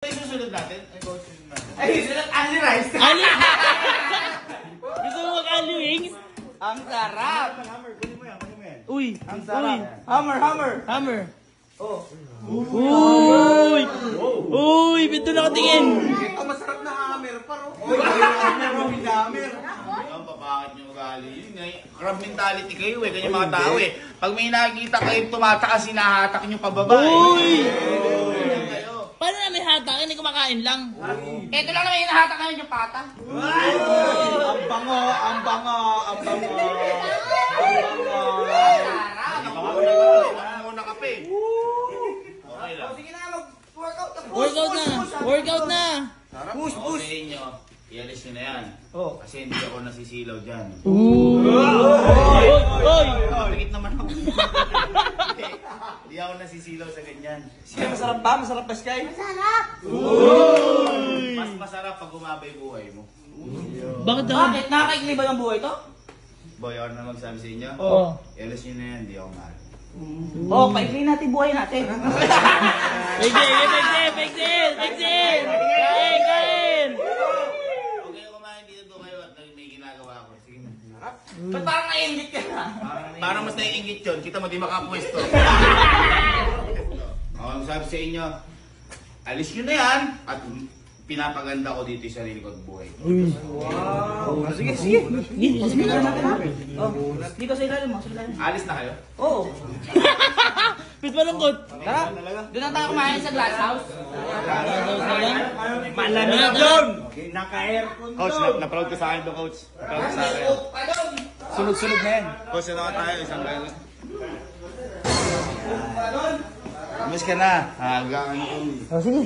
Ay, susunod natin. Ay, susunod natin. Ay, susunod. Ali rice. Ali! Gusto mo mag-ali wings? Ang sarap. Hammer, kunin mo yan, kunin mo yan. Uy! Ang sarap. Hammer, hammer. Hammer! Oh. Uy! Uy! Bito nakatingin! Ito masarap na hammer. Paro. Hammer. Ang papakit nyo ugali yun. Crab mentality kayo eh. Ganyan mga tao eh. Pag may nakikita kayo tumatakas, hinahatak nyo pababa eh. Uy! Paano na may hatak? Hindi kumakain lang. Ito lang naman hinahatak ngayon yung pata. Ang bango, ang bango, ang bango. Ang bango. Sarap. Muna kape. Okay lang. Sige na, mag-workout na. Workout na! Workout na! Push, push. Okay nyo. Ialis nyo na yan. Kasi hindi ako nasisilaw dyan. Uy! Uy! Pikit naman ako. Hindi ako nasisilaw sa ganyan. Sige, masarap ba? Masarap ba, Sky? Mas masarap pag umabay buhay mo. Bakit daw? Bakit? Nakakaigli ba ng buhay to? Boy, ako na magsabi sa inyo. Oo. Ialis nyo na yan, hindi ako mahal. Oo, paigli natin buhay natin. Pagsin! Pagsin! Pagsin! Kain! Kain! Huwag kayo kumain dito doon kayo at may ginagawa ako. Sige na. Ba't parang naiingit ka na? Parang mas naiingit yun. Kita mo, di makapwesto. Ako ang sabi sa inyo, alis nyo na yan at pinapaganda ko dito yung sarili ko at buhay. Sige, sige. Sige na natin ha. Oh, dito sa ilalim mo, sa ilalim. Alis na kayo? Oo. Pit malungkot. Tara, doon na tayo kumain sa glass house. Malamig doon! Naka-aircon Coach, na-proud ka sa akin doon, coach. Proud ka sa akin. Sunod-sunod na yan. Coach, ano ka tayo? Isang gano'n. Miss ka na. Hanggang ano. Sige.